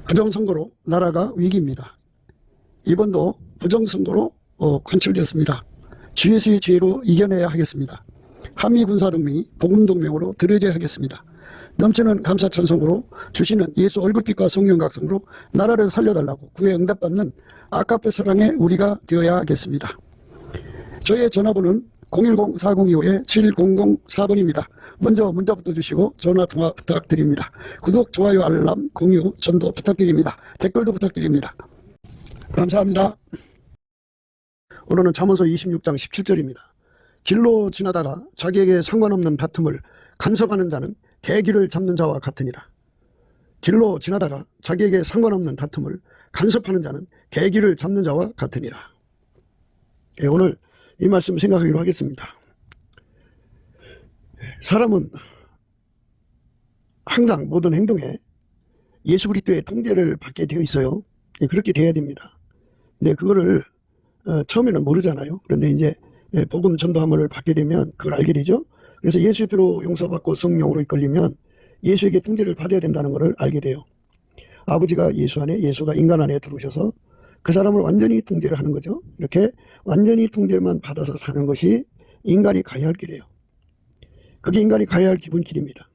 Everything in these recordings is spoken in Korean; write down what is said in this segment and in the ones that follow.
부정선거로 나라가 위기입니다. 이번도 부정선거로 관철되었습니다. 주예수의 지혜로 이겨내야 하겠습니다. 한미군사동맹이 복음동맹으로 들어져야 하겠습니다. 넘치는 감사 찬송으로 주시는 예수 얼굴빛과 성령각성으로 나라를 살려달라고 구에 응답받는 아카페 사랑의 우리가 되어야 하겠습니다. 저의 전화번호는 010-4025-7004번입니다. 먼저 문자부터 주시고 전화통화 부탁드립니다. 구독, 좋아요, 알람, 공유, 전도 부탁드립니다. 댓글도 부탁드립니다. 감사합니다. 오늘은 잠언서 26장 17절입니다. 길로 지나다가 자기에게 상관없는 다툼을 간섭하는 자는 계기를 잡는 자와 같으니라. 길로 지나다가 자기에게 상관없는 다툼을 간섭하는 자는 계기를 잡는 자와 같으니라. 오늘 이 말씀 생각하기로 하겠습니다. 사람은 항상 모든 행동에 예수 그리스도의 통제를 받게 되어 있어요. 그렇게 돼야 됩니다. 근데 그거를 처음에는 모르잖아요. 그런데 이제 복음 전도함을 받게 되면 그걸 알게 되죠. 그래서 예수의 피로 용서받고 성령으로 이끌리면 예수에게 통제를 받아야 된다는 것을 알게 돼요. 아버지가 예수 안에, 예수가 인간 안에 들어오셔서 그 사람을 완전히 통제를 하는 거죠. 이렇게 완전히 통제만 받아서 사는 것이 인간이 가야 할 길이에요. 그게 인간이 가야 할 기본 길입니다.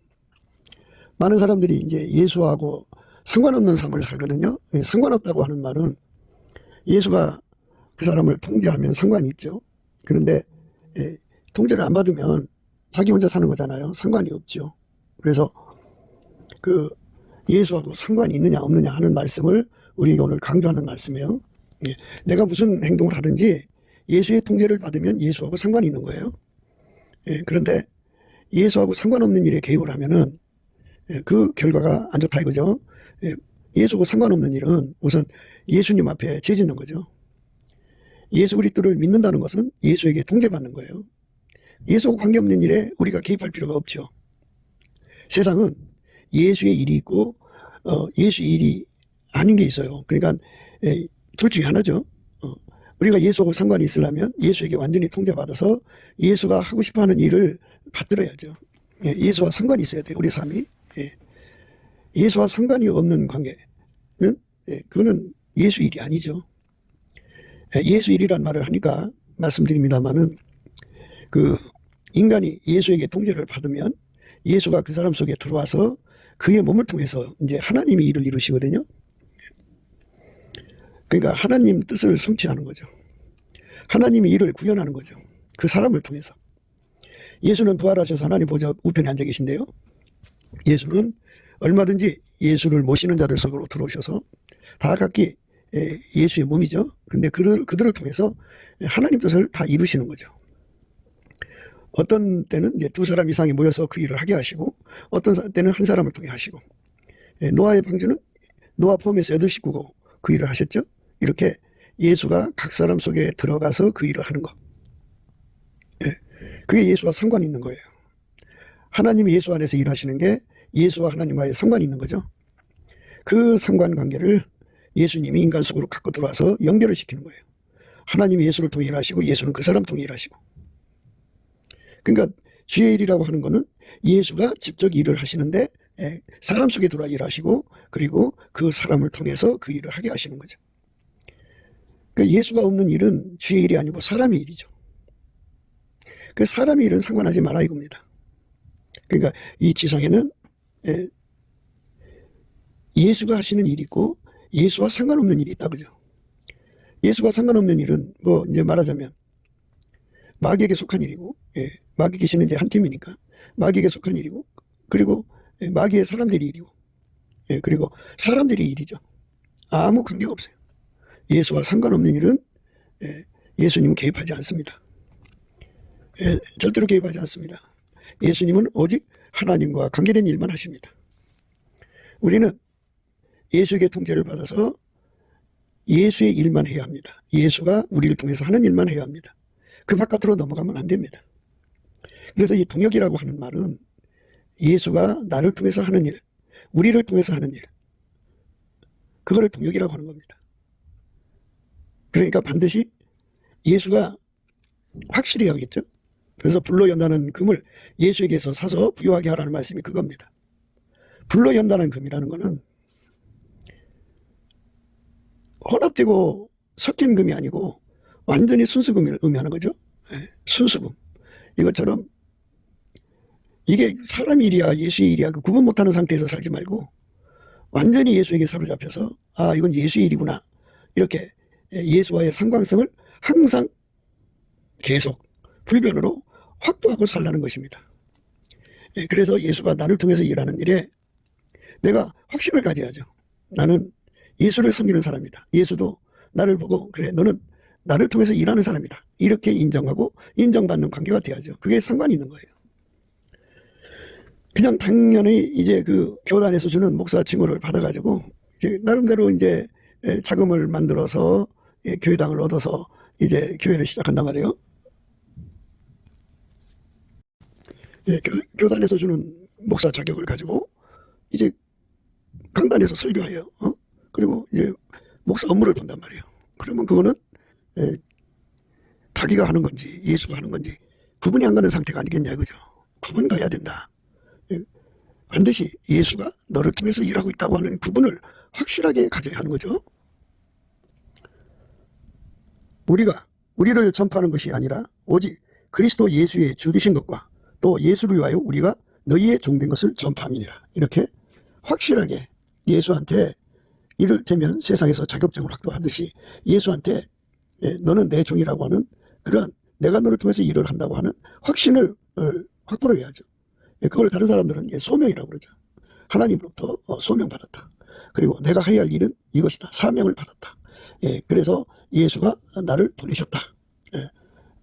많은 사람들이 이제 예수하고 상관없는 삶을 살거든요. 상관없다고 하는 말은 예수가 그 사람을 통제하면 상관이 있죠. 그런데 통제를 안 받으면 자기 혼자 사는 거잖아요. 상관이 없죠. 그래서 그 예수하고 상관이 있느냐 없느냐 하는 말씀을 우리에게 오늘 강조하는 말씀이에요. 내가 무슨 행동을 하든지 예수의 통제를 받으면 예수하고 상관이 있는 거예요. 그런데 예수하고 상관없는 일에 개입을 하면은 그 결과가 안 좋다 이거죠. 예수하고 상관없는 일은 우선 예수님 앞에 죄 짓는 거죠. 예수 그리스도를 믿는다는 것은 예수에게 통제받는 거예요. 예수하고 관계없는 일에 우리가 개입할 필요가 없죠. 세상은 예수의 일이 있고 예수 일이 아닌 게 있어요. 그러니까 둘 중에 하나죠. 우리가 예수하고 상관이 있으려면 예수에게 완전히 통제받아서 예수가 하고 싶어하는 일을 받들어야죠. 예수와 상관이 있어야 돼요. 우리 삶이. 예수와 상관이 없는 관계는 그거는 예수 일이 아니죠. 예수 일이란 말을 하니까 말씀드립니다만은 그 인간이 예수에게 통제를 받으면 예수가 그 사람 속에 들어와서 그의 몸을 통해서 이제 하나님이 일을 이루시거든요. 그러니까 하나님 뜻을 성취하는 거죠. 하나님이 일을 구현하는 거죠. 그 사람을 통해서. 예수는 부활하셔서 하나님 보좌 우편에 앉아 계신데요. 예수는 얼마든지 예수를 모시는 자들 속으로 들어오셔서 다 각기 예수의 몸이죠. 근데 그들을 통해서 하나님 뜻을 다 이루시는 거죠. 어떤 때는 이제 두 사람 이상이 모여서 그 일을 하게 하시고 어떤 때는 한 사람을 통해 하시고 노아의 방주는 노아 포함해서 8식구가 그 일을 하셨죠. 이렇게 예수가 각 사람 속에 들어가서 그 일을 하는 것. 그게 예수와 상관이 있는 거예요. 하나님이 예수 안에서 일하시는 게 예수와 하나님과의 상관이 있는 거죠. 그 상관관계를 예수님이 인간 속으로 갖고 들어와서 연결을 시키는 거예요. 하나님이 예수를 통해 일하시고 예수는 그 사람 통해 일하시고. 그러니까 주의 일이라고 하는 거는 예수가 직접 일을 하시는데 사람 속에 들어와 일하시고 그리고 그 사람을 통해서 그 일을 하게 하시는 거죠. 그러니까 예수가 없는 일은 주의 일이 아니고 사람의 일이죠. 그 사람의 일은 상관하지 마라 이겁니다. 그러니까 이 지상에는 예수가 하시는 일이 있고 예수와 상관없는 일이 있다 그죠. 예수가 상관없는 일은 뭐 이제 말하자면 마귀에게 속한 일이고 마귀 계시는 이제 한 팀이니까 마귀에게 속한 일이고 그리고 마귀의 사람들이 일이고 그리고 사람들이 일이죠. 아무 관계가 없어요. 예수와 상관없는 일은 예수님은 개입하지 않습니다. 절대로 개입하지 않습니다. 예수님은 오직 하나님과 관계된 일만 하십니다. 우리는 예수에게 통제를 받아서 예수의 일만 해야 합니다. 예수가 우리를 통해서 하는 일만 해야 합니다. 그 바깥으로 넘어가면 안 됩니다. 그래서 이 동역이라고 하는 말은 예수가 나를 통해서 하는 일, 우리를 통해서 하는 일, 그거를 동역이라고 하는 겁니다. 그러니까 반드시 예수가 확실히 해야겠죠. 그래서 불로 연다는 금을 예수에게서 사서 부유하게 하라는 말씀이 그겁니다. 불로 연다는 금이라는 거는 혼합되고 섞인 금이 아니고 완전히 순수금을 의미하는 거죠. 예, 순수금. 이것처럼 이게 사람 일이야 예수의 일이야 그 구분 못하는 상태에서 살지 말고 완전히 예수에게 사로잡혀서 아 이건 예수의 일이구나 이렇게 예수와의 상관성을 항상 계속 불변으로 확보하고 살라는 것입니다. 그래서 예수가 나를 통해서 일하는 일에 내가 확신을 가져야죠. 나는 예수를 섬기는 사람이다. 예수도 나를 보고 그래 너는 나를 통해서 일하는 사람이다. 이렇게 인정하고 인정받는 관계가 돼야죠. 그게 상관이 있는 거예요. 그냥 당연히 이제 그 교단에서 주는 목사 칭호를 받아가지고 이제 나름대로 이제 자금을 만들어서 교회당을 얻어서 이제 교회를 시작한단 말이에요. 교단에서 주는 목사 자격을 가지고 이제 강단에서 설교해요. 그리고 이제 목사 업무를 본단 말이에요. 그러면 그거는 자기가 하는 건지 예수가 하는 건지 구분이 안 가는 상태가 아니겠냐 이거죠. 구분 가야 된다. 반드시 예수가 너를 통해서 일하고 있다고 하는 구분을 확실하게 가져야 하는 거죠. 우리를 전파하는 것이 아니라 오직 그리스도 예수의 주 되신 것과 또 예수를 위하여 우리가 너희의 종된 것을 전파함이니라. 이렇게 확실하게 예수한테 이를테면 세상에서 자격증을 확보하듯이 예수한테 너는 내 종이라고 하는 그런 내가 너를 통해서 일을 한다고 하는 확신을 확보를 해야죠. 그걸 다른 사람들은 소명이라고 그러죠. 하나님으로부터 소명받았다. 그리고 내가 해야 할 일은 이것이다. 사명을 받았다. 그래서 예수가 나를 보내셨다.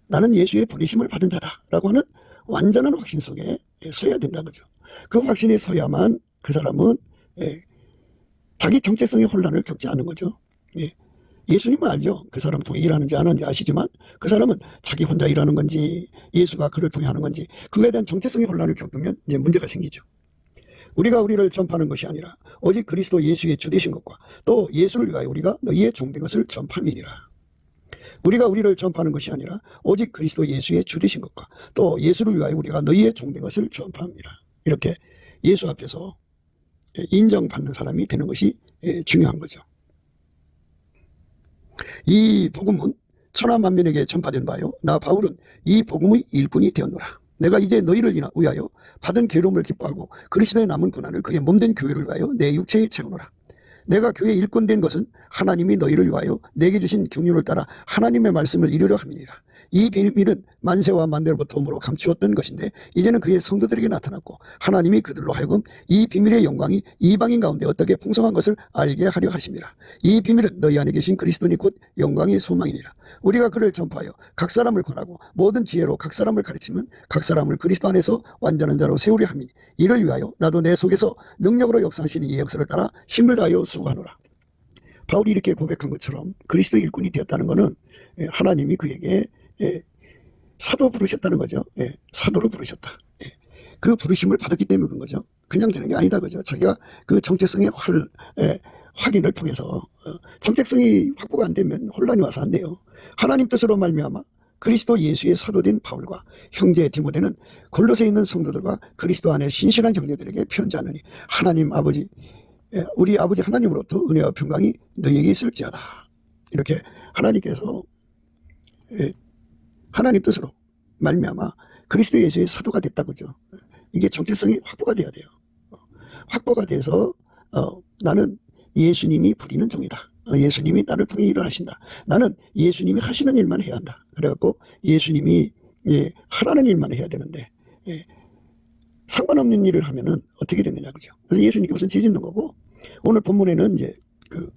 나는 예수의 보내심을 받은 자다라고 하는 완전한 확신 속에 서야 된다는 거죠. 그 확신에 서야만 그 사람은 자기 정체성의 혼란을 겪지 않는 거죠. 예수님은 알죠. 그 사람 통해 일하는지 안 하는지 아시지만 그 사람은 자기 혼자 일하는 건지 예수가 그를 통해 하는 건지 그거에 대한 정체성의 혼란을 겪으면 이제 문제가 생기죠. 우리를 전파하는 것이 아니라 오직 그리스도 예수의 주 되신 것과 또 예수를 위하여 우리가 너희의 종된 것을 전파함이니라. 우리를 전파하는 것이 아니라 오직 그리스도 예수의 주 되신 것과 또 예수를 위하여 우리가 너희의 종된 것을 전파합니다. 이렇게 예수 앞에서 인정받는 사람이 되는 것이 중요한 거죠. 이 복음은 천하만민에게 전파된 바요. 나 바울은 이 복음의 일꾼이 되었노라. 내가 이제 너희를 위하여 받은 괴로움을 기뻐하고 그리스도의 남은 고난을 그의 몸된 교회를 위하여 내 육체에 채우노라. 내가 교회 일꾼 된 것은 하나님이 너희를 위하여 내게 주신 경륜을 따라 하나님의 말씀을 이루려 함이니라. 이 비밀은 만세와 만대로부터 오므로 감추었던 것인데 이제는 그의 성도들에게 나타났고 하나님이 그들로 하여금 이 비밀의 영광이 이방인 가운데 어떻게 풍성한 것을 알게 하려 하심이라. 이 비밀은 너희 안에 계신 그리스도니 곧 영광의 소망이니라. 우리가 그를 전파하여 각 사람을 권하고 모든 지혜로 각 사람을 가르치면 각 사람을 그리스도 안에서 완전한 자로 세우려 함이니 이를 위하여 나도 내 속에서 능력으로 역사하시는 이 역사를 따라 힘을 다하여 수고하노라. 바울이 이렇게 고백한 것처럼 그리스도의 일꾼이 되었다는 것은 하나님이 그에게 사도 부르셨다는 거죠. 사도로 부르셨다. 그 부르심을 받았기 때문에 그런 거죠. 그냥 되는 게 아니다 그죠. 자기가 그 정체성의 확인을 통해서 정체성이 확보가 안 되면 혼란이 와서 안 돼요. 하나님 뜻으로 말미암아 그리스도 예수의 사도된 바울과 형제 디모데는 골로새에 있는 성도들과 그리스도 안에 신실한 형제들에게 편지하느니 하나님 아버지 우리 아버지 하나님으로부터 은혜와 평강이 너희에게 있을지어다. 이렇게 하나님께서 하나님 뜻으로 말미암아 그리스도 예수의 사도가 됐다고죠. 이게 정체성이 확보가 돼야 돼요. 확보가 돼서 나는 예수님이 부리는 종이다. 예수님이 나를 통해 일을 하신다. 나는 예수님이 하시는 일만 해야 한다. 그래갖고 예수님이 하라는 일만 해야 되는데 상관없는 일을 하면은 어떻게 되느냐 그죠. 그래서 예수님께 우선 죄 짓는 거고 오늘 본문에는 이제 그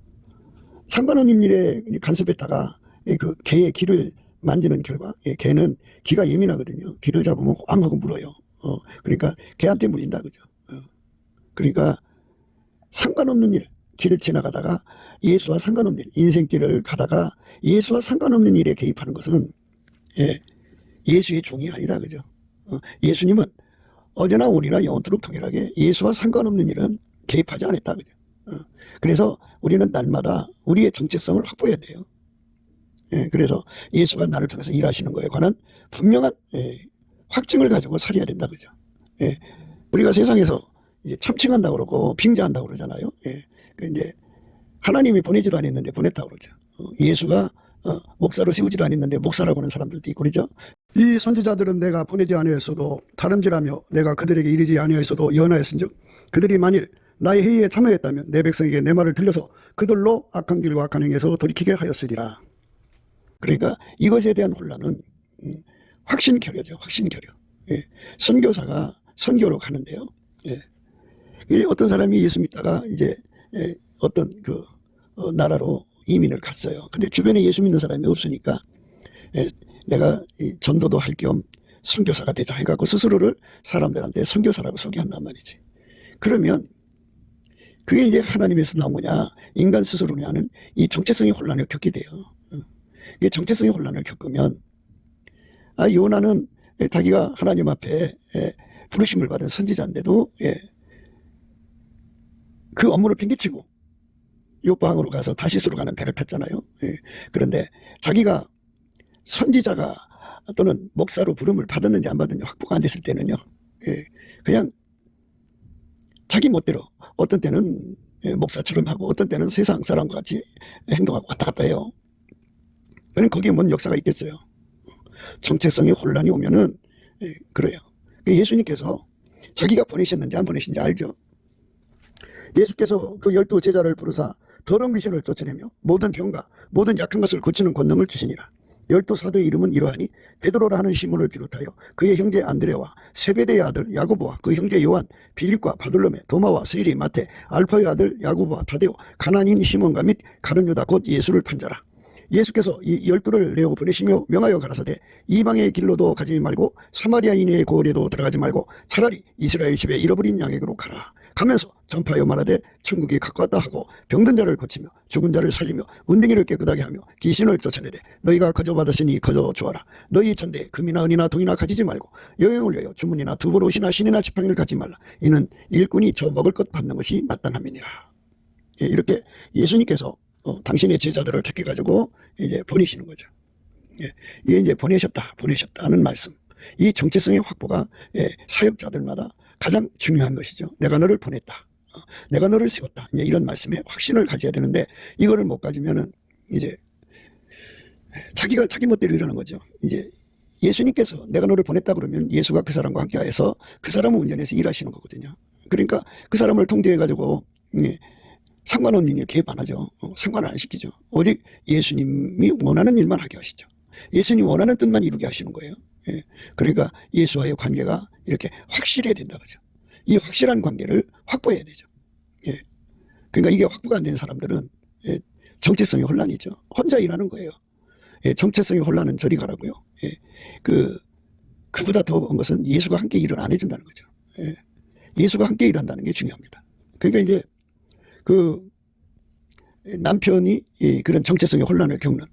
상관없는 일에 간섭했다가 그 개의 귀를 만지는 결과 개는 귀가 예민하거든요. 귀를 잡으면 왕 하고 물어요. 그러니까 개한테 물린다 그죠. 그러니까 상관없는 일 길을 지나가다가 예수와 상관없는 일 인생길을 가다가 예수와 상관없는 일에 개입하는 것은 예수의 종이 아니다 그죠. 예수님은 어제나 오늘이나 영원토록 동일하게 예수와 상관없는 일은 개입하지 않았다 그죠. 그래서 우리는 날마다 우리의 정체성을 확보해야 돼요. 그래서 예수가 나를 통해서 일하시는 거에 관한 분명한 확증을 가지고 살아야 된다 그죠. 우리가 세상에서 이제 참칭한다고 그러고 빙자한다고 그러잖아요. 이제 하나님이 보내지도 않았는데 보냈다고 그러죠. 예수가 목사로 세우지도 않았는데 목사라고 하는 사람들도 있고 그러죠. 이 선지자들은 내가 보내지 아니하였어도 다름질하며 내가 그들에게 이르지 아니하였어도 예언하였은즉 그들이 만일 나의 회의에 참여했다면 내 백성에게 내 말을 들려서 그들로 악한 길과 악한 행에서 돌이키게 하였으리라. 그러니까 이것에 대한 혼란은 확신결여죠. 확신결여. 예. 선교사가 선교로 가는데요. 예. 어떤 사람이 예수 믿다가 이제 어떤 나라로 이민을 갔어요. 근데 주변에 예수 믿는 사람이 없으니까 내가 전도도 할 겸 선교사가 되자 해갖고 스스로를 사람들한테 선교사라고 소개한단 말이지. 그러면 그게 이제 하나님에서 나온 거냐 인간 스스로냐는 이 정체성의 혼란을 겪게 돼요. 이게 정체성의 혼란을 겪으면 요나는 자기가 하나님 앞에 부르심을 받은 선지자인데도 그 업무를 팽개치고 요방으로 가서 다시스로 가는 배를 탔잖아요. 그런데 자기가 선지자가 또는 목사로 부름을 받았는지 안 받았는지 확보가 안 됐을 때는요. 그냥 자기 멋대로 어떤 때는 목사처럼 하고 어떤 때는 세상 사람과 같이 행동하고 왔다 갔다 해요. 그럼 거기에 뭔 역사가 있겠어요. 정체성의 혼란이 오면은 그래요. 예수님께서 자기가 보내셨는지 안 보내신지 알죠. 예수께서 그 12 제자를 부르사 더러운 귀신을 쫓아내며 모든 병과 모든 약한 것을 고치는 권능을 주시니라. 12 사도의 이름은 이러하니 베드로라 하는 시몬을 비롯하여 그의 형제 안드레와 세베대의 아들 야고보와 그 형제 요한 빌립과 바돌로메 도마와 세리 마테 알파의 아들 야고보와 타데오 가나니인 시몬과 및 가룟 유다 곧 예수를 판자라. 예수께서 이 12를 내어 보내시며 명하여 가라사대 이방의 길로도 가지 말고 사마리아인의 고을에도 들어가지 말고 차라리 이스라엘 집에 잃어버린 양에게로 가라. 가면서 전파하여 말하되 천국이 가까웠다 하고 병든 자를 고치며 죽은 자를 살리며 운댕이를 깨끗하게 하며 귀신을 쫓아내되 너희가 거저 받았으니 거저 주어라. 너희 전대에 금이나 은이나 동이나 가지지 말고 여행을 위하여 주문이나 두벌 옷이나 신이나 지팡이를 가지 말라. 이는 일꾼이 저 먹을 것 받는 것이 마땅함이니라. 이렇게 예수님께서 당신의 제자들을 택해가지고 이제 보내시는 거죠. 이게 이제 보내셨다 하는 말씀. 이 정체성의 확보가 사역자들마다 가장 중요한 것이죠. 내가 너를 보냈다. 내가 너를 세웠다. 이제 이런 말씀에 확신을 가져야 되는데 이거를 못 가지면은 이제 자기가 자기 멋대로 이러는 거죠. 이제 예수님께서 내가 너를 보냈다 그러면 예수가 그 사람과 함께해서 그 사람을 운전해서 일하시는 거거든요. 그러니까 그 사람을 통제해가지고 상관없는 일 개입 안 하죠. 상관을 안 시키죠. 오직 예수님이 원하는 일만 하게 하시죠. 예수님 원하는 뜻만 이루게 하시는 거예요. 그러니까 예수와의 관계가 이렇게 확실해야 된다 그죠. 이 확실한 관계를 확보해야 되죠. 그러니까 이게 확보가 안 된 사람들은 정체성의 혼란이죠. 혼자 일하는 거예요. 정체성의 혼란은 저리 가라고요. 그보다 더 온 것은 예수가 함께 일을 안 해준다는 거죠. 예수가 함께 일한다는 게 중요합니다. 그러니까 이제 그 남편이 그런 정체성의 혼란을 겪는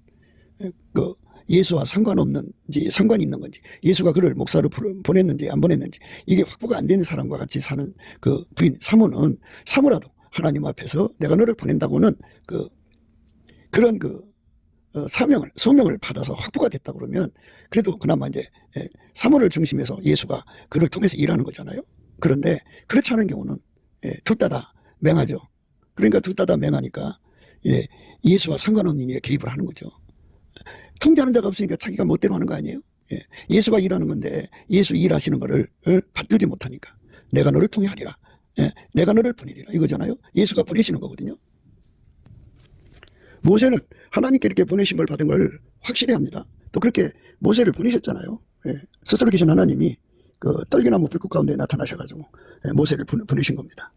예수와 상관없는지 상관이 있는 건지 예수가 그를 목사로 보냈는지 안 보냈는지 이게 확보가 안 되는 사람과 같이 사는 그 부인 사모라도 하나님 앞에서 내가 너를 보낸다고는 그런 소명을 받아서 확보가 됐다 그러면 그래도 그나마 이제 사모를 중심해서 예수가 그를 통해서 일하는 거잖아요. 그런데 그렇지 않은 경우는 둘 다 맹하죠. 그러니까 둘 다 맹하니까 예수와 상관없는 일에 개입을 하는 거죠. 통제하는 자가 없으니까 자기가 멋대로 하는 거 아니에요? 예수가 일하는 건데 예수 일하시는 거를 받들지 못하니까 내가 너를 통해 하리라. 내가 너를 보내리라 이거잖아요. 예수가 보내시는 거거든요. 모세는 하나님께 이렇게 보내심을 받은 걸 확실히 합니다. 또 그렇게 모세를 보내셨잖아요. 스스로 계신 하나님이 그 떨기나무 불꽃 가운데 나타나셔가지고 모세를 보내신 겁니다.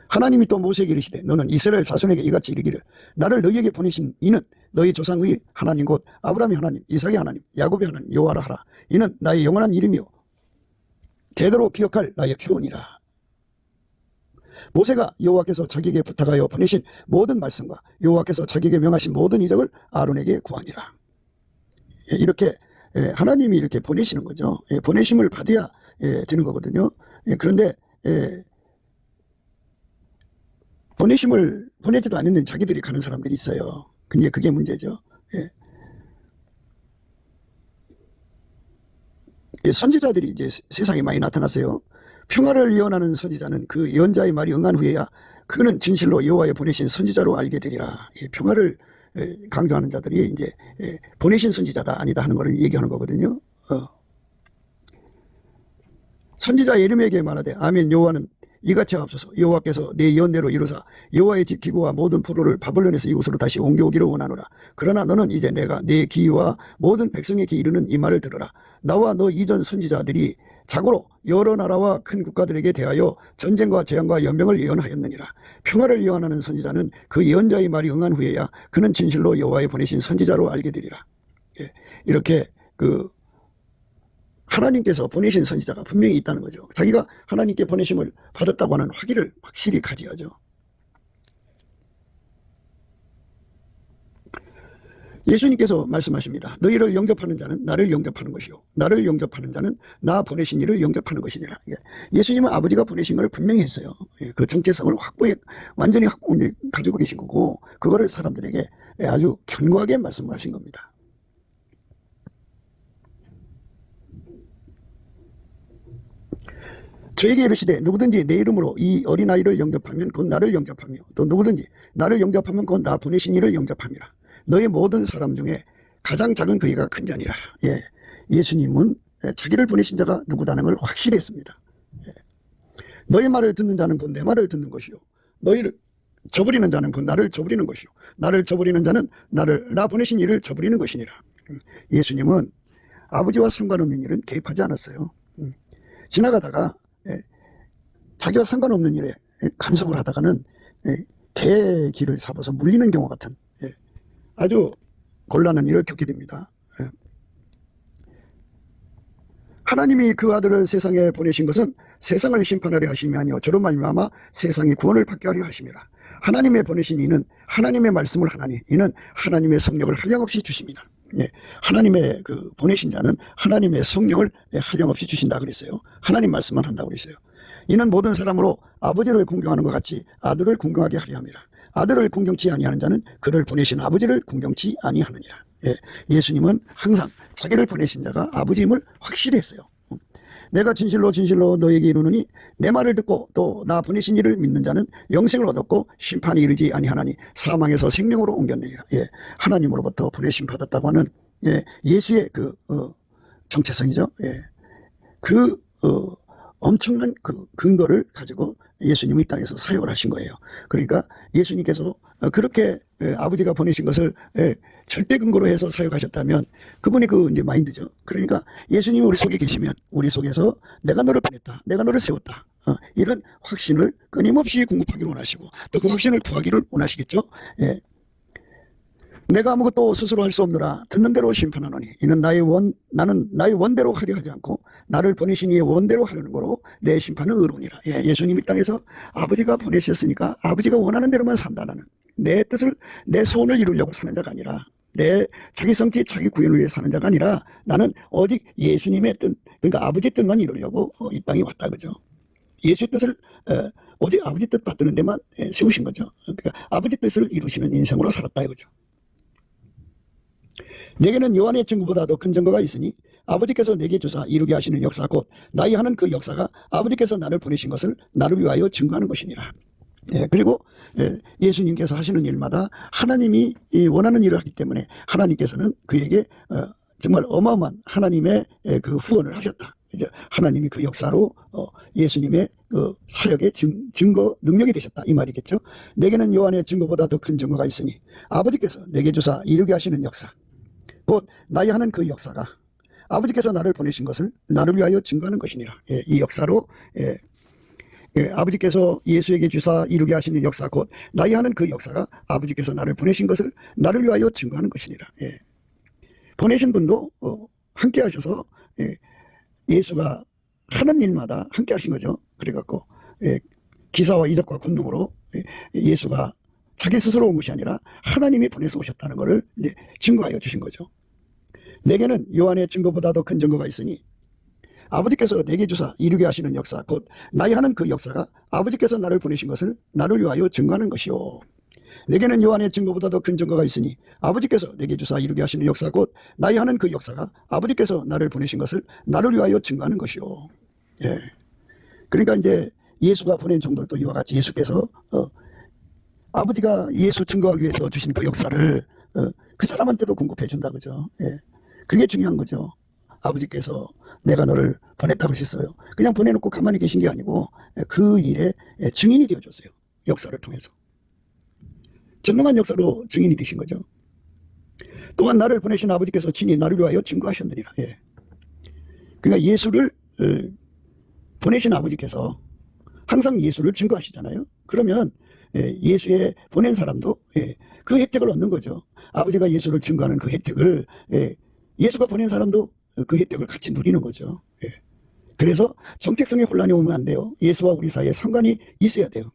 하나님이 또 모세에게 이르시되 너는 이스라엘 자손에게 이같이 이르기를 나를 너희에게 보내신 이는 너희 조상의 하나님 곧 아브라함의 하나님 이삭의 하나님 야곱의 하나님 여호와라 하라. 이는 나의 영원한 이름이요 대대로 기억할 나의 표언이라. 모세가 여호와께서 자기에게 부탁하여 보내신 모든 말씀과 여호와께서 자기에게 명하신 모든 이적을 아론에게 구하니라. 이렇게 하나님이 이렇게 보내시는 거죠. 보내심을 받아야 되는 거거든요. 그런데 보내심을 보내지도 않는 자기들이 가는 사람들이 있어요. 근데 그게 문제죠. 선지자들이 이제 세상에 많이 나타났어요. 평화를 예언하는 선지자는 그 예언자의 말이 응한 후에야 그는 진실로 여호와의 보내신 선지자로 알게 되리라. 평화를 강조하는 자들이 이제 보내신 선지자다 아니다 하는 것을 얘기하는 거거든요. 선지자 예레미야에게 말하되 아멘 여호와는 이같이 하옵소서. 여호와께서 내 예언대로 이루사 여호와의 집 기구와 모든 포로를 바벨론에서 이곳으로 다시 옮겨오기를 원하노라. 그러나 너는 이제 내가 내 귀와 모든 백성에게 이르는 이 말을 들으라. 나와 너 이전 선지자들이 자고로 여러 나라와 큰 국가들에게 대하여 전쟁과 재앙과 연병을 예언하였느니라. 평화를 예언하는 선지자는 그 예언자의 말이 응한 후에야 그는 진실로 여호와의 보내신 선지자로 알게 되리라. 이렇게 하나님께서 보내신 선지자가 분명히 있다는 거죠. 자기가 하나님께 보내심을 받았다고 하는 확인을 확실히 가져야죠. 예수님께서 말씀하십니다. 너희를 영접하는 자는 나를 영접하는 것이요 나를 영접하는 자는 나 보내신 이를 영접하는 것이니라. 예수님은 아버지가 보내신 걸 분명히 했어요. 그 정체성을 완전히 가지고 계신 거고 그거를 사람들에게 아주 견고하게 말씀을 하신 겁니다. 저에게 이르시되 누구든지 내 이름으로 이 어린아이를 영접하면 곧 나를 영접하며 또 누구든지 나를 영접하면 곧 나 보내신 이를 영접함이라. 너희 모든 사람 중에 가장 작은 그이가 큰 자니라. 예수님은 자기를 보내신 자가 누구다는 걸 확실히 했습니다. 너희 말을 듣는 자는 곧 내 말을 듣는 것이요 너희를 저버리는 자는 곧 나를 저버리는 것이요 나를 저버리는 자는 나 보내신 이를 저버리는 것이니라. 예수님은 아버지와 상관없는 일은 개입하지 않았어요. 지나가다가 자기와 상관없는 일에 간섭을 하다가는 개의 길을 잡아서 물리는 경우 같은 아주 곤란한 일을 겪게 됩니다. 하나님이 그 아들을 세상에 보내신 것은 세상을 심판하려 하심이 아니요 저로 말미암아 세상이 구원을 받게 하려 하심이라. 하나님의 보내신 이는 하나님의 말씀을 하나니 이는 하나님의 성령을 한량없이 주십니다. 하나님의 보내신 자는 하나님의 성령을 한량없이 주신다 그랬어요. 하나님 말씀만 한다고 그랬어요. 이는 모든 사람으로 아버지를 공경하는 것 같이 아들을 공경하게 하려 함이라. 아들을 공경치 아니하는 자는 그를 보내신 아버지를 공경치 아니하느니라. 예수님은 항상 자기를 보내신 자가 아버지임을 확실히 했어요. 내가 진실로 진실로 너에게 이르노니 내 말을 듣고 또 나 보내신 이를 믿는 자는 영생을 얻었고 심판이 이르지 아니하나니 사망에서 생명으로 옮겼느니라. 하나님으로부터 보내심 받았다고 하는 예수의 정체성이죠. 엄청난 근거를 가지고 예수님이 이 땅에서 사역을 하신 거예요. 그러니까 예수님께서 그렇게 아버지가 보내신 것을 절대 근거로 해서 사역하셨다면 그분의 이제 마인드죠. 그러니까 예수님이 우리 속에 계시면 우리 속에서 내가 너를 보냈다, 내가 너를 세웠다, 이런 확신을 끊임없이 공급하기를 원하시고 또 그 확신을 구하기를 원하시겠죠. 내가 아무것도 스스로 할 수 없노라 듣는 대로 심판하노니 이는 나는 나의 원대로 하려 하지 않고 나를 보내신 이의 원대로 하려는 거로 내 심판은 의로우니라. 예수님이 땅에서 아버지가 보내셨으니까 아버지가 원하는 대로만 산다는 내 뜻을 내 소원을 이루려고 사는 자가 아니라 내 자기 성취 자기 구현을 위해 사는 자가 아니라 나는 오직 예수님의 뜻 그러니까 아버지 뜻만 이루려고 이 땅에 왔다 그죠. 예수의 뜻을 오직 아버지 뜻 받드는 데만 세우신 거죠. 그러니까 아버지 뜻을 이루시는 인생으로 살았다 이거죠. 내게는 요한의 증거보다 더 큰 증거가 있으니 아버지께서 내게 주사 이루게 하시는 역사 곧 나의 하는 그 역사가 아버지께서 나를 보내신 것을 나를 위하여 증거하는 것이니라. 그리고 예수님께서 하시는 일마다 하나님이 원하는 일을 하기 때문에 하나님께서는 그에게 정말 어마어마한 하나님의 그 후원을 하셨다. 이제 하나님이 그 역사로 예수님의 사역의 증거 능력이 되셨다 이 말이겠죠. 내게는 요한의 증거보다 더 큰 증거가 있으니 아버지께서 내게 주사 이루게 하시는 역사 곧 나의 하는 그 역사가 아버지께서 나를 보내신 것을 나를 위하여 증거하는 것이니라. 이 역사로 아버지께서 예수에게 주사 이루게 하시는 역사 곧 나의 하는 그 역사가 아버지께서 나를 보내신 것을 나를 위하여 증거하는 것이니라. 보내신 분도 함께 하셔서 예수가 하는 일마다 함께 하신 거죠. 그래갖고 기사와 이적과 권능으로 예수가 자기 스스로 온 것이 아니라 하나님이 보내서 오셨다는 것을 증거하여 주신 거죠. 내게는 요한의 증거보다 더 큰 증거가 있으니 아버지께서 내게 주사 이루게 하시는 역사 곧 나의 하는 그 역사가 아버지께서 나를 보내신 것을 나를 위하여 증거하는 것이요. 내게는 요한의 증거보다 더 큰 증거가 있으니 아버지께서 내게 주사 이루게 하시는 역사 곧 나의 하는 그 역사가 아버지께서 나를 보내신 것을 나를 위하여 증거하는 것이요. 그러니까 이제 예수가 보낸 종들도 이와 같이 예수께서 아버지가 예수 증거하기 위해서 주신 그 역사를 그 사람한테도 공급해 준다 그죠. 예. 그게 중요한 거죠. 아버지께서 내가 너를 보냈다고 하셨어요. 그냥 보내놓고 가만히 계신 게 아니고 그 일에 증인이 되어줬어요. 역사를 통해서. 전능한 역사로 증인이 되신 거죠. 또한 나를 보내신 아버지께서 친히 나를 위하여 증거하셨느니라. 예. 그러니까 예수를 보내신 아버지께서 항상 예수를 증거하시잖아요. 그러면 예수의 보낸 사람도 그 혜택을 얻는 거죠. 아버지가 예수를 증거하는 그 혜택을 예수가 보낸 사람도 그 혜택을 같이 누리는 거죠. 그래서 정체성의 혼란이 오면 안 돼요. 예수와 우리 사이에 상관이 있어야 돼요.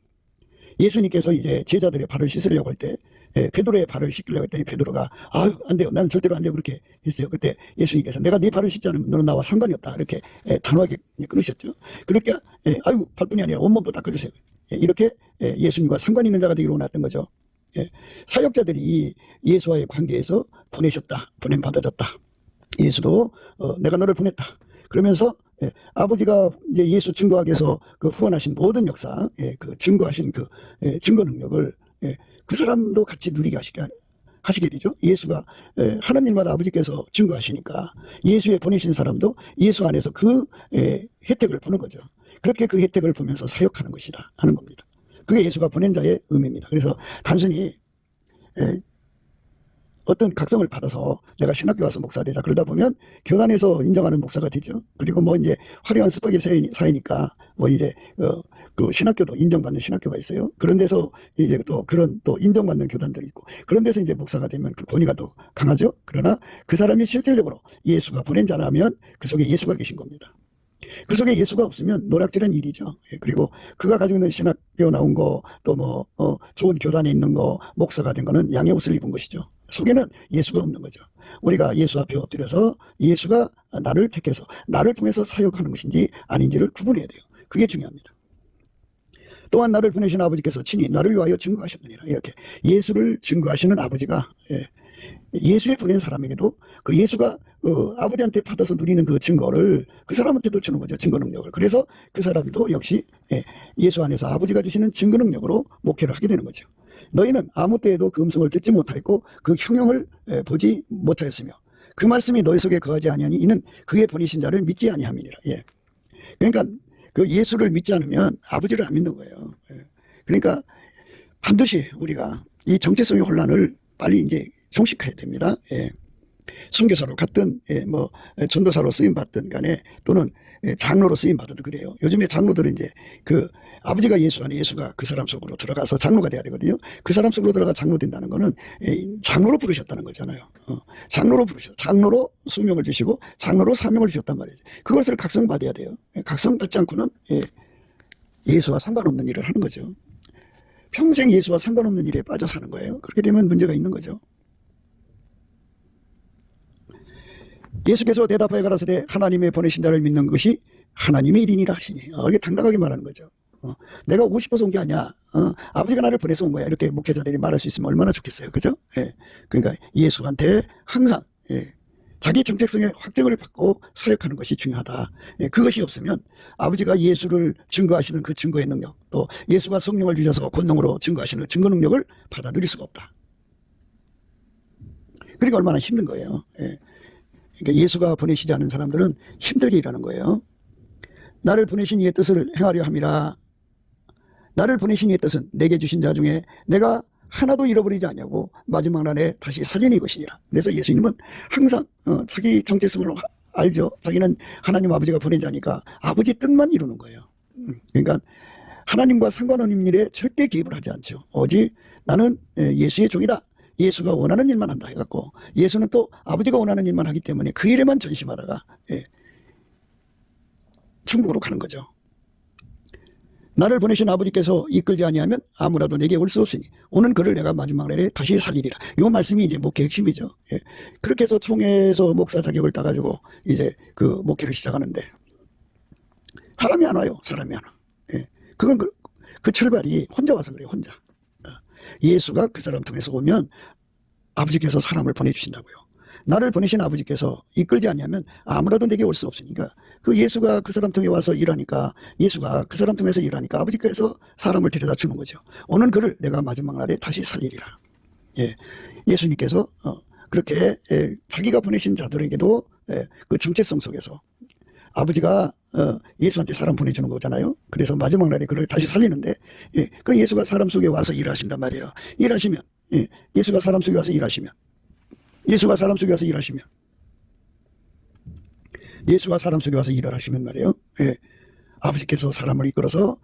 예수님께서 이제 제자들의 발을 씻으려고 할 때 베드로의 발을 씻기려고 했더니 베드로가 아유 안 돼요. 나는 절대로 안 돼요. 그렇게 했어요. 그때 예수님께서 내가 네 발을 씻지 않으면 너는 나와 상관이 없다. 이렇게 단호하게 끊으셨죠. 그러니까 아유 발뿐이 아니라 온몸도 닦아주세요. 이렇게 예수님과 상관 있는 자가 되기로 원했던 거죠. 사역자들이 예수와의 관계에서 보내셨다. 보냄받아졌다. 예수도 내가 너를 보냈다. 그러면서 아버지가 이제 예수 증거하기 위해서 그 후원하신 모든 역사, 그 증거하신 그 증거 능력을 그 사람도 같이 누리게 하시게 되죠. 예수가 하는 일마다 아버지께서 증거하시니까 예수에 보내신 사람도 예수 안에서 그 혜택을 보는 거죠. 그렇게 그 혜택을 보면서 사역하는 것이다 하는 겁니다. 그게 예수가 보낸 자의 의미입니다. 그래서 단순히 어떤 각성을 받아서 내가 신학교 가서 목사 되자 그러다 보면 교단에서 인정하는 목사가 되죠. 그리고 뭐 이제 화려한 스파게 사이니까 뭐 이제 그 신학교도 인정받는 신학교가 있어요. 그런 데서 이제 또 그런 또 인정받는 교단들이 있고 그런 데서 이제 목사가 되면 그 권위가 더 강하죠. 그러나 그 사람이 실질적으로 예수가 보낸 자라면 그 속에 예수가 계신 겁니다. 그 속에 예수가 없으면 노략질한 일이죠. 그리고 그가 가지고 있는 신학교 나온 거 또 뭐 좋은 교단에 있는 거 목사가 된 거는 양의 옷을 입은 것이죠. 속에는 예수가 없는 거죠. 우리가 예수 앞에 엎드려서 예수가 나를 택해서 나를 통해서 사역하는 것인지 아닌지를 구분해야 돼요. 그게 중요합니다. 또한 나를 보내신 아버지께서 친히 나를 위하여 증거하셨느니라. 이렇게 예수를 증거하시는 아버지가 예수에 보낸 사람에게도 그 예수가 아버지한테 받아서 누리는 그 증거를 그 사람한테도 주는 거죠. 증거 능력을. 그래서 그 사람도 역시 예수 안에서 아버지가 주시는 증거 능력으로 목회를 하게 되는 거죠. 너희는 아무 때에도 그 음성을 듣지 못하였고 그 형용을 보지 못하였으며 그 말씀이 너희 속에 거하지 아니하니 이는 그의 보내신 자를 믿지 아니함이니라. 그러니까 그 예수를 믿지 않으면 아버지를 안 믿는 거예요. 그러니까 반드시 우리가 이 정체성의 혼란을 빨리 이제 종식해야 됩니다. 선교사로 갔든 뭐 전도사로 쓰임 받든 간에 또는 장로로 쓰임 받아도 그래요. 요즘에 장로들은 이제 그 아버지가 예수 안에 예수가 그 사람 속으로 들어가서 장로가 돼야 되거든요. 그 사람 속으로 들어가 장로 된다는 거는 장로로 부르셨다는 거잖아요. 장로로 장로로 수명을 주시고 장로로 사명을 주셨단 말이죠. 그것을 각성받아야 돼요. 각성받지 않고는 예수와 상관없는 일을 하는 거죠. 평생 예수와 상관없는 일에 빠져 사는 거예요. 그렇게 되면 문제가 있는 거죠. 예수께서 대답하여 가라사대 하나님의 보내신 자를 믿는 것이 하나님의 일이니라 하시니. 이게 당당하게 말하는 거죠. 내가 오고 싶어서 온 게 아니야. 아버지가 나를 보내서 온 거야. 이렇게 목회자들이 말할 수 있으면 얼마나 좋겠어요. 그죠? 그러니까 예수한테 항상 자기 정체성의 확증을 받고 사역하는 것이 중요하다. 그것이 없으면 아버지가 예수를 증거하시는 그 증거의 능력, 또 예수가 성령을 주셔서 권능으로 증거하시는 증거 능력을 받아 누릴 수가 없다. 그러니까 얼마나 힘든 거예요. 그러니까 예수가 보내시지 않은 사람들은 힘들게 일하는 거예요. 나를 보내신 이의 뜻을 행하려 함이라. 나를 보내신 이의 뜻은 내게 주신 자 중에 내가 하나도 잃어버리지 않냐고 마지막 날에 다시 살리는 것이니라. 그래서 예수님은 항상 자기 정체성을 알죠. 자기는 하나님 아버지가 보낸 자니까 아버지 뜻만 이루는 거예요. 그러니까 하나님과 상관없는 일에 절대 개입을 하지 않죠. 오직 나는 예수의 종이다. 예수가 원하는 일만 한다 해갖고 예수는 또 아버지가 원하는 일만 하기 때문에 그 일에만 전심하다가 천국으로 가는 거죠. 나를 보내신 아버지께서 이끌지 아니하면 아무라도 내게 올 수 없으니 오는 그를 내가 마지막 날에 다시 살리리라. 이 말씀이 이제 목회 핵심이죠. 그렇게 해서 총회에서 목사 자격을 따가지고 이제 그 목회를 시작하는데 사람이 안 와요. 사람이 안 와. 그건 그 출발이 혼자 와서 그래요. 혼자. 예수가 그 사람 통해서 오면 아버지께서 사람을 보내주신다고요. 나를 보내신 아버지께서 이끌지 않냐면 아무라도 내게 올 수 없으니까 그 예수가 그 사람 통해 와서 일하니까 예수가 그 사람 통해서 일하니까 아버지께서 사람을 데려다 주는 거죠. 오는 그를 내가 마지막 날에 다시 살리리라. 예, 예수님께서 그렇게 자기가 보내신 자들에게도 그 정체성 속에서 아버지가 예수한테 사람 보내주는 거잖아요. 그래서 마지막 날에 그를 다시 살리는데 그 예수가 사람 속에 와서 일하신단 말이에요. 일하시면 예수가 사람 속에 와서 일하시면 예수가 사람 속에 와서 일하시면 예수가 사람 속에 와서 일을 하시면 말이에요. 아버지께서 사람을 이끌어서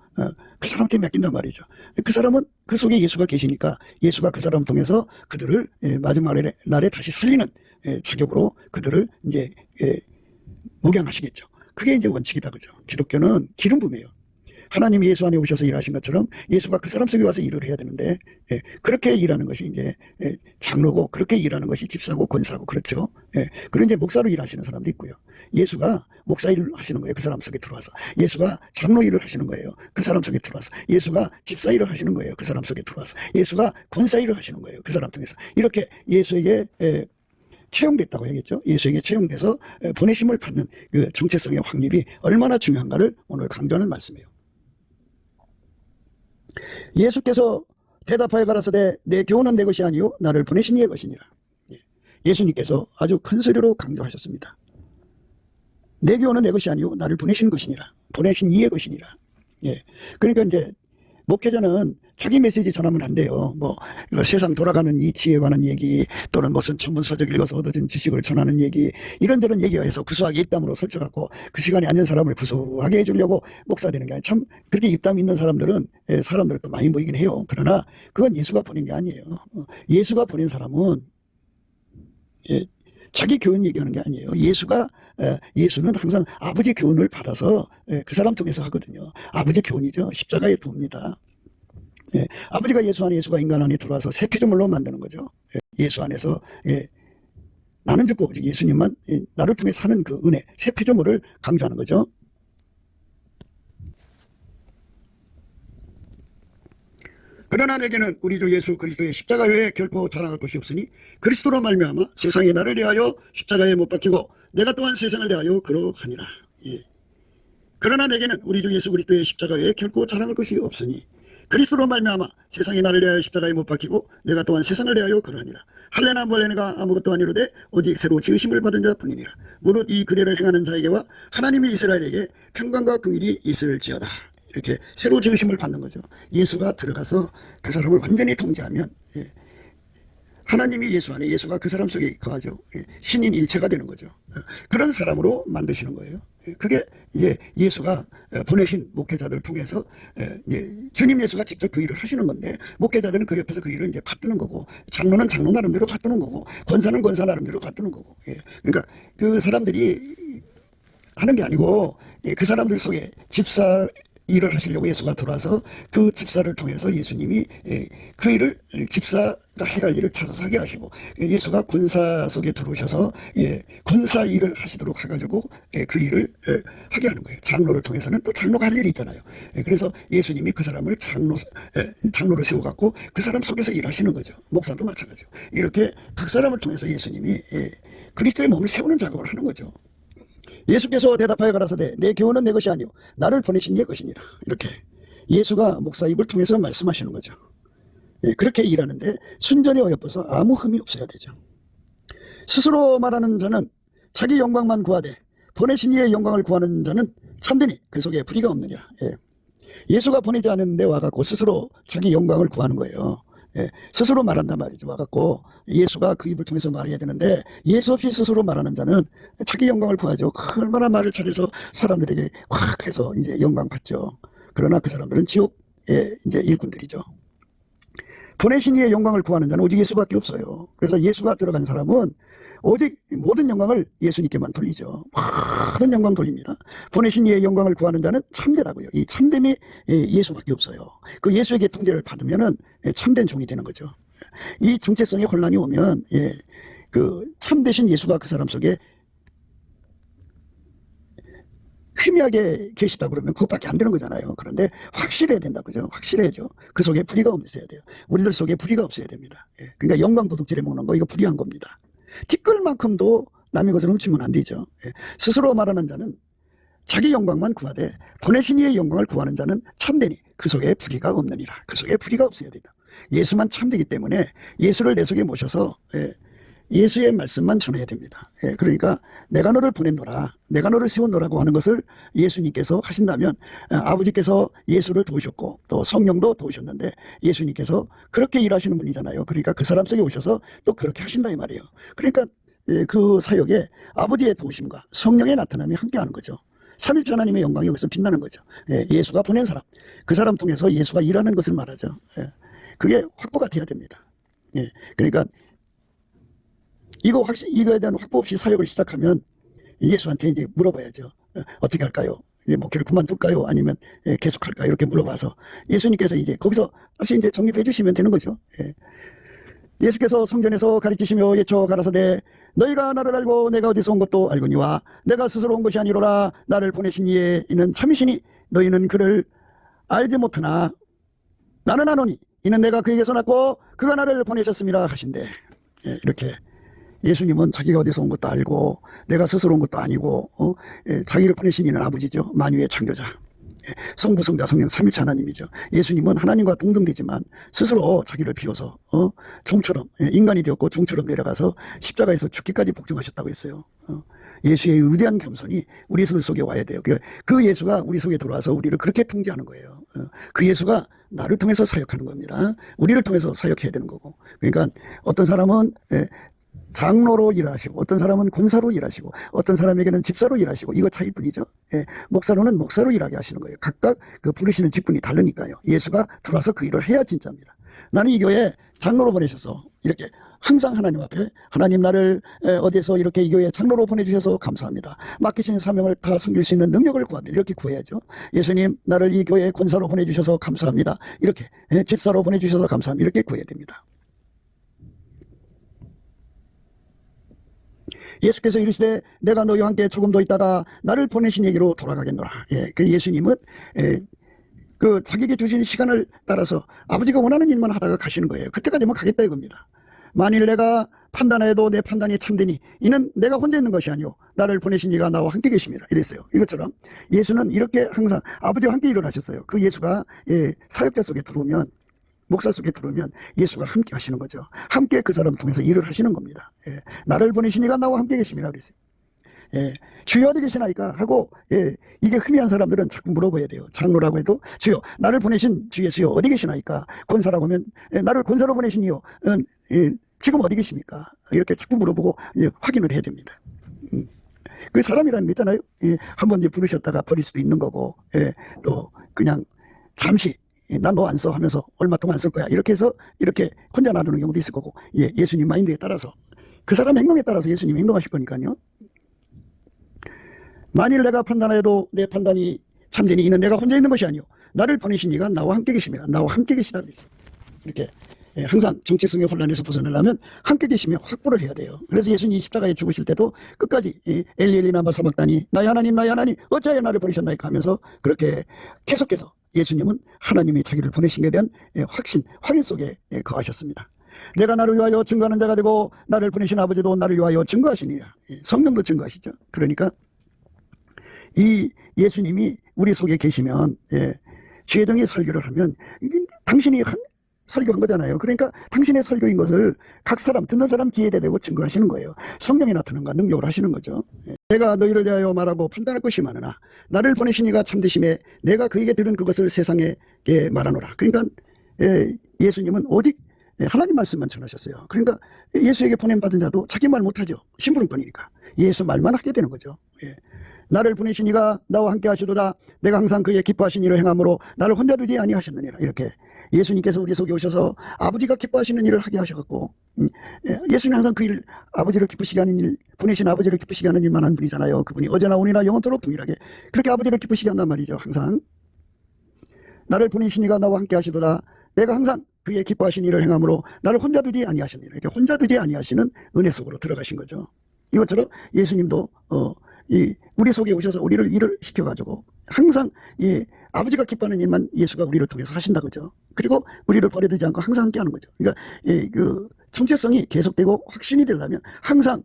그 사람한테 맡긴단 말이죠. 그 사람은 그 속에 예수가 계시니까 예수가 그 사람을 통해서 그들을 마지막 날에 다시 살리는 자격으로 그들을 이제 목양하시겠죠. 그게 이제 원칙이다, 그죠? 기독교는 기름 부음이에요. 하나님이 예수 안에 오셔서 일하신 것처럼 예수가 그 사람 속에 와서 일을 해야 되는데 그렇게 일하는 것이 이제 장로고 그렇게 일하는 것이 집사고 권사고 그렇죠. 그리고 이제 목사로 일하시는 사람도 있고요. 예수가 목사 일을 하시는 거예요. 그 사람 속에 들어와서. 예수가 장로 일을 하시는 거예요. 그 사람 속에 들어와서. 예수가 집사 일을 하시는 거예요. 그 사람 속에 들어와서. 예수가 권사 일을 하시는 거예요. 그 사람 통해서. 이렇게 예수에게 채용됐다고 해야겠죠. 예수에게 채용돼서 보내심을 받는 그 정체성의 확립이 얼마나 중요한가를 오늘 강조하는 말씀이에요. 예수께서 대답하여 가라사대 내 교훈은 내 것이 아니요 나를 보내신 이의 것이니라. 예수님께서 아주 큰 소리로 강조하셨습니다. 내 교훈은 내 것이 아니요 나를 보내신 것이니라. 보내신 이의 것이니라. 그러니까 이제 목회자는 자기 메시지 전하면 안 돼요. 뭐 세상 돌아가는 이치에 관한 얘기 또는 무슨 전문 서적 읽어서 얻어진 지식을 전하는 얘기 이런저런 얘기가 해서 구수하게 입담으로 설쳐갖고 그 시간에 앉은 사람을 구수하게 해주려고 목사 되는 게 아니라 참 그렇게 입담 있는 사람들은 사람들도 많이 모이긴 해요. 그러나 그건 예수가 보낸 게 아니에요. 예수가 보낸 사람은 자기 교훈 얘기하는 게 아니에요. 예수는 항상 아버지 교훈을 받아서 그 사람 통해서 하거든요. 아버지 교훈이죠. 십자가의 도입니다. 아버지가 예수 안에 예수가 인간 안에 들어와서 새 피조물로 만드는 거죠. 예수 안에서 나는 죽고 오직 예수님만 나를 통해 사는 그 은혜 새 피조물을 강조하는 거죠. 그러나 내게는 우리 주 예수 그리스도의 십자가 외에 결코 자랑할 것이 없으니 그리스도로 말미암아 세상이 나를 대하여 십자가에 못 박히고 내가 또한 세상을 대하여 그러하니라. 그러나 내게는 우리 주 예수 그리스도의 십자가 외에 결코 자랑할 것이 없으니 그리스도로 말미암아 세상이 나를 대하여 십자가에 못 박히고 내가 또한 세상을 대하여 그러하니라. 할례나 벌레가 아무것도 아니로되 오직 새로 지으심을 받은 자뿐이니라. 무릇 이 규례를 행하는 자에게와 하나님이 이스라엘에게 평강과 긍휼이 있을지어다. 이렇게 새로 지으심을 받는 거죠. 예수가 들어가서 그 사람을 완전히 통제하면 하나님이 예수 안에 예수가 그 사람 속에 거하죠. 신인 일체가 되는 거죠. 그런 사람으로 만드시는 거예요. 그게 이제 예수가 보내신 목회자들을 통해서 주님 예수가 직접 그 일을 하시는 건데 목회자들은 그 옆에서 그 일을 이제 받드는 거고 장로는 장로 나름대로 받드는 거고 권사는 권사 나름대로 받드는 거고 그러니까 그 사람들이 하는 게 아니고 그 사람들 속에 집사 일을 하시려고 예수가 들어와서 그 집사를 통해서 예수님이 그 일을 집사가 해야 할 일을 찾아서 하게 하시고 예수가 권사 속에 들어오셔서 권사 일을 하시도록 해가지고 그 일을 하게 하는 거예요. 장로를 통해서는 또 장로가 할 일이 있잖아요. 그래서 예수님이 그 사람을 장로로 세워갖고 그 사람 속에서 일하시는 거죠. 목사도 마찬가지고 이렇게 각 사람을 통해서 예수님이 그리스도의 몸을 세우는 작업을 하는 거죠. 예수께서 대답하여 가라사대 내 교훈은 내 것이 아니오 나를 보내신 이의 것이니라. 이렇게 예수가 목사 입을 통해서 말씀하시는 거죠. 그렇게 일하는데 순전히 어여뻐서 아무 흠이 없어야 되죠. 스스로 말하는 자는 자기 영광만 구하되 보내신 이의 영광을 구하는 자는 참되니 그 속에 불의가 없느니라. 예수가 보내지 않았는데 와갖고 스스로 자기 영광을 구하는 거예요. 스스로 말한단 말이죠. 와갖고 예수가 그 입을 통해서 말해야 되는데 예수 없이 스스로 말하는 자는 자기 영광을 구하죠. 얼마나 말을 잘해서 사람들에게 확 해서 이제 영광 받죠. 그러나 그 사람들은 지옥의 이제 일꾼들이죠. 보내신 이의 영광을 구하는 자는 오직 예수밖에 없어요. 그래서 예수가 들어간 사람은 오직 모든 영광을 예수님께만 돌리죠. 모든 영광 돌립니다. 보내신 이의 영광을 구하는 자는 참되라고요. 이 참됨이 예수밖에 없어요. 그 예수에게 통제를 받으면은 참된 종이 되는 거죠. 이 정체성의 혼란이 오면 그 참되신 예수가 그 사람 속에 희미하게 계시다 그러면 그것밖에 안 되는 거잖아요. 그런데 확실해야 된다 그죠? 확실해야죠. 그 속에 불의가 없어야 돼요. 우리들 속에 불의가 없어야 됩니다. 그러니까 영광 도둑질해 먹는 거 이거 불의한 겁니다. 티끌만큼도 남의 것을 훔치면 안 되죠. 예. 스스로 말하는 자는 자기 영광만 구하되 보내신 이의 영광을 구하는 자는 참되니 그 속에 불의가 없느니라. 그 속에 불의가 없어야 된다. 예수만 참되기 때문에 예수를 내 속에 모셔서 예수의 말씀만 전해야 됩니다. 그러니까 내가 너를 보냈노라, 내가 너를 세웠노라고 하는 것을 예수님께서 하신다면, 아버지께서 예수를 도우셨고 또 성령도 도우셨는데 예수님께서 그렇게 일하시는 분이잖아요. 그러니까 그 사람 속에 오셔서 또 그렇게 하신다 이 말이에요. 그러니까 그 사역에 아버지의 도우심과 성령의 나타남이 함께하는 거죠. 삼일체 하나님의 영광이 여기서 빛나는 거죠. 예수가 보낸 사람, 그 사람 통해서 예수가 일하는 것을 말하죠. 그게 확보가 돼야 됩니다. 그러니까 이거에 대한 확보 없이 사역을 시작하면 예수한테 이제 물어봐야죠. 어떻게 할까요? 이제 목회를 그만둘까요? 아니면 계속할까요? 이렇게 물어봐서 예수님께서 이제 거기서 다시 이제 정립해 주시면 되는 거죠. 예수께서 성전에서 가르치시며 예쳐 가라사대 너희가 나를 알고 내가 어디서 온 것도 알거니와 내가 스스로 온 것이 아니로라 나를 보내신 이의 이는 참이시니 너희는 그를 알지 못하나 나는 아노니 이는 내가 그에게서 났고 그가 나를 보내셨음이라 하신대. 이렇게 예수님은 자기가 어디서 온 것도 알고 내가 스스로 온 것도 아니고 자기를 보내신 이는 아버지죠. 만유의 창조자. 성부 성자 성령 삼일체 하나님이죠. 예수님은 하나님과 동등되지만 스스로 자기를 비워서 종처럼 인간이 되었고 종처럼 내려가서 십자가에서 죽기까지 복종하셨다고 했어요. 예수의 위대한 겸손이 우리 속에 와야 돼요. 그 예수가 우리 속에 들어와서 우리를 그렇게 통제하는 거예요. 그 예수가 나를 통해서 사역하는 겁니다. 우리를 통해서 사역해야 되는 거고. 그러니까 어떤 사람은 장로로 일하시고 어떤 사람은 권사로 일하시고 어떤 사람에게는 집사로 일하시고 이거 차이뿐이죠. 목사로는 목사로 일하게 하시는 거예요. 각각 그 부르시는 직분이 다르니까요. 예수가 들어와서 그 일을 해야 진짜입니다. 나는 이 교회에 장로로 보내셔서 이렇게 항상 하나님 앞에 하나님 나를 어디에서 이렇게 이 교회에 장로로 보내주셔서 감사합니다. 맡기신 사명을 다 섬길 수 있는 능력을 구합니다. 이렇게 구해야죠. 예수님 나를 이 교회에 권사로 보내주셔서 감사합니다. 이렇게 집사로 보내주셔서 감사합니다. 이렇게 구해야 됩니다. 예수께서 이르시되 내가 너희와 함께 조금 더 있다가 나를 보내신 얘기로 돌아가겠노라. 그 예수님은 그 자기에게 주신 시간을 따라서 아버지가 원하는 일만 하다가 가시는 거예요. 그때까지만 가겠다 이겁니다. 만일 내가 판단해도 내 판단이 참되니 이는 내가 혼자 있는 것이 아니오 나를 보내신 이가 나와 함께 계십니다. 이랬어요. 이것처럼 예수는 이렇게 항상 아버지와 함께 일을 하셨어요. 그 예수가 사역자 속에 들어오면 목사 속에 들어오면 예수가 함께 하시는 거죠. 함께 그 사람 통해서 일을 하시는 겁니다. 나를 보내신 이가 나와 함께 계십니다. 그랬어요. 주여 어디 계시나이까 하고 이게 흠이한 사람들은 자꾸 물어봐야 돼요. 장로라고 해도 주여 나를 보내신 주 예수여 어디 계시나이까. 권사라고 하면 나를 권사로 보내신 이요 지금 어디 계십니까. 이렇게 자꾸 물어보고 확인을 해야 됩니다. 그 사람이라는 게 있잖아요. 한번 부르셨다가 버릴 수도 있는 거고 또 그냥 잠시 난 너 안 써 하면서 얼마 동안 쓸 거야 이렇게 해서 이렇게 혼자 놔두는 경우도 있을 거고 예수님 마인드에 따라서 그 사람 행동에 따라서 예수님이 행동하실 거니까요. 만일 내가 판단해도 내 판단이 참되니 이는 내가 혼자 있는 것이 아니오 나를 보내신 이가 나와 함께 계십니다. 나와 함께 계시다 그랬어요. 이렇게 항상 정체성의 혼란에서 벗어나려면 함께 계시며 확보를 해야 돼요. 그래서 예수님이 십자가에 죽으실 때도 끝까지 엘리 엘리 라마 사박다니 나의 하나님 어찌하여 나를 버리셨나이까 하면서 그렇게 계속해서 예수님은 하나님이 자기를 보내신 것에 대한 확인 속에 거하셨습니다. 내가 나를 위하여 증거하는 자가 되고 나를 보내신 아버지도 나를 위하여 증거하시니라. 성령도 증거하시죠. 그러니까 이 예수님이 우리 속에 계시면 죄등의 설교를 하면 당신이 설교한 거잖아요. 그러니까 당신의 설교인 것을 각 사람 듣는 사람 귀에 대고 증거하시는 거예요. 성령이 나타난과 능력을 하시는 거죠. 내가 너희를 대하여 말하고 판단할 것이 많으나 나를 보내신 이가 참되심에 내가 그에게 들은 그것을 세상에 말하노라. 그러니까 예수님은 오직 하나님 말씀만 전하셨어요. 그러니까 예수에게 보냄받은 자도 자기 말 못하죠. 심부름꾼이니까 예수 말만 하게 되는 거죠. 나를 보내신 이가 나와 함께 하시도다. 내가 항상 그의 기뻐하신 일을 행함으로 나를 혼자 두지 아니하셨느니라. 이렇게 예수님께서 우리 속에 오셔서 아버지가 기뻐하시는 일을 하게 하셔갖고 예수님 항상 그 일 아버지를 기쁘시게 하는 일 보내신 아버지를 기쁘시게 하는 일만 한 분이잖아요. 그분이 어제나 오늘이나 영원토록 동일하게 그렇게 아버지를 기쁘시게 한단 말이죠. 항상 나를 보내신 이가 나와 함께 하시도다. 내가 항상 그의 기뻐하신 일을 행함으로 나를 혼자 두지 아니하셨느니라. 이렇게 혼자 두지 아니하시는 은혜 속으로 들어가신 거죠. 이것처럼 예수님도 우리 속에 오셔서 우리를 일을 시켜가지고 항상 아버지가 기뻐하는 일만 예수가 우리를 통해서 하신다 그죠. 그리고 우리를 버려두지 않고 항상 함께하는 거죠. 그러니까 그 정체성이 계속되고 확신이 되려면 항상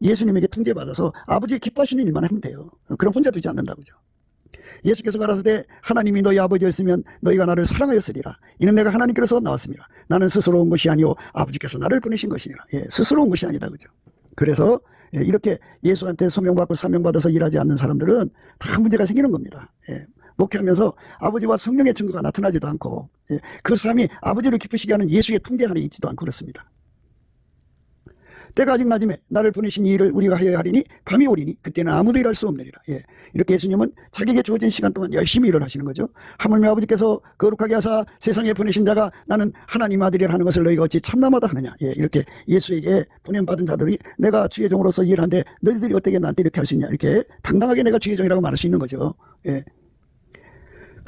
예수님에게 통제받아서 아버지 기뻐하시는 일만 하면 돼요. 그럼 혼자 두지 않는다 그죠. 예수께서 가라사대 하나님이 너희 아버지였으면 너희가 나를 사랑하였으리라. 이는 내가 하나님께로서 나왔습니다. 나는 스스로 온 것이 아니오 아버지께서 나를 보내신 것이니라. 스스로 온 것이 아니다 그죠. 그래서 이렇게 예수한테 소명받고 사명받아서 일하지 않는 사람들은 다 문제가 생기는 겁니다. 목회하면서 아버지와 성령의 증거가 나타나지도 않고 그 사람이 아버지를 기쁘시게 하는 예수의 통제 안에 있지도 않고 그렇습니다. 때가 아직 낮음에 나를 보내신 이 일을 우리가 하여야 하리니 밤이 오리니 그때는 아무도 일할 수 없느니라. 이렇게 예수님은 자기에게 주어진 시간 동안 열심히 일을 하시는 거죠. 하물며 아버지께서 거룩하게 하사 세상에 보내신 자가 나는 하나님 아들이라 하는 것을 너희가 어찌 참나마다 하느냐. 이렇게 예수에게 보냄받은 자들이 내가 주의 종으로서 일하는데 너희들이 어떻게 나한테 이렇게 할 수 있냐. 이렇게 당당하게 내가 주의 종이라고 말할 수 있는 거죠.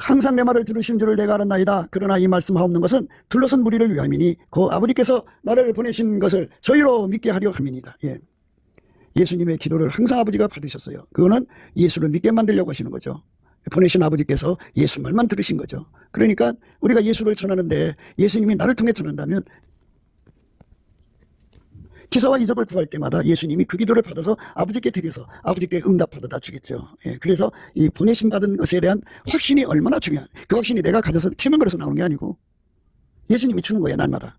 항상 내 말을 들으신 줄을 내가 알았나이다. 그러나 이 말씀하옵는 것은 둘러선 무리를 위함이니 그 아버지께서 나를 보내신 것을 저희로 믿게 하려 함이니이다. 예수님의 기도를 항상 아버지가 받으셨어요. 그거는 예수를 믿게 만들려고 하시는 거죠. 보내신 아버지께서 예수 말만 들으신 거죠. 그러니까 우리가 예수를 전하는데 예수님이 나를 통해 전한다면 기사와 이적을 구할 때마다 예수님이 그 기도를 받아서 아버지께 드려서 아버지께 응답받아다 주겠죠. 그래서 이 보내심 받은 것에 대한 확신이 얼마나 중요한, 그 확신이 내가 가져서 체면 걸어서 나오는 게 아니고 예수님이 주는 거예요. 날마다.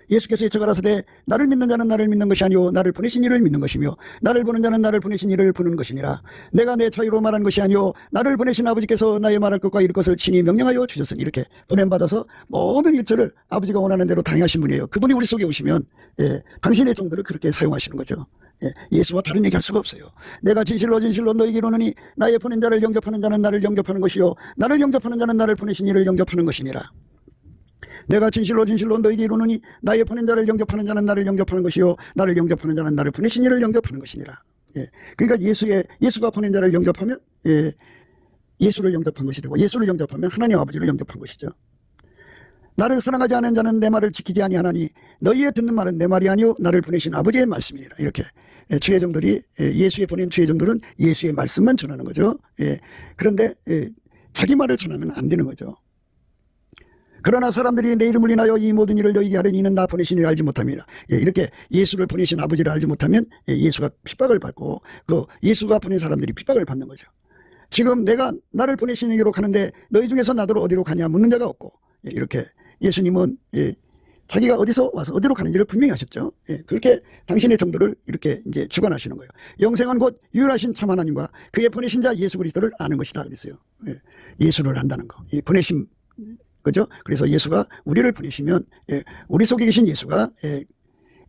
예수께서 여쭤가라사대 나를 믿는 자는 나를 믿는 것이 아니오 나를 보내신 이를 믿는 것이며 나를 보는 자는 나를 보내신 이를 보는 것이니라. 내가 내 자유로 말한 것이 아니오 나를 보내신 아버지께서 나의 말할 것과 이룰 것을 친히 명령하여 주셨으니. 이렇게 보냄받아서 모든 일처를 아버지가 원하는 대로 당행하신 분이에요. 그분이 우리 속에 오시면 당신의 종들을 그렇게 사용하시는 거죠. 예수와 다른 얘기할 수가 없어요. 내가 진실로 너희에게 이르노니 나의 보낸 자를 영접하는 자는 나를 영접하는 것이요 나를 영접하는 자는 나를 보내신 이를 영접하는 것이니라. 내가 진실로 너희에게 이르노니 나의 보낸 자를 영접하는 자는 나를 영접하는 것이요 나를 영접하는 자는 나를 보내신 이를 영접하는 것이니라. 그러니까 예수가 보낸 자를 영접하면 예수를 영접한 것이 되고 예수를 영접하면 하나님 아버지를 영접한 것이죠. 나를 사랑하지 않은 자는 내 말을 지키지 아니하나니 너희의 듣는 말은 내 말이 아니요 나를 보내신 아버지의 말씀이니라. 이렇게 주의 종들이 예수에 보낸 주의 종들은 예수의 말씀만 전하는 거죠. 그런데 자기 말을 전하면 안 되는 거죠. 그러나 사람들이 내 이름을 인하여 이 모든 일을 너희에게 하려니 이는 나 보내신 이를 알지 못함이라. 이렇게 예수를 보내신 아버지를 알지 못하면 예수가 핍박을 받고 그 예수가 보낸 사람들이 핍박을 받는 거죠. 지금 내가 나를 보내신 이로 가는데 너희 중에서 나더러 어디로 가냐 묻는 자가 없고. 이렇게 예수님은 자기가 어디서 와서 어디로 가는지를 분명히 하셨죠. 그렇게 당신의 정도를 이렇게 이제 주관하시는 거예요. 영생은 곧 유일하신 참 하나님과 그의 보내신 자 예수 그리스도를 아는 것이다 그랬어요. 예수를 안다는 거. 보내심 그죠? 그래서 예수가 우리를 보내시면 우리 속에 계신 예수가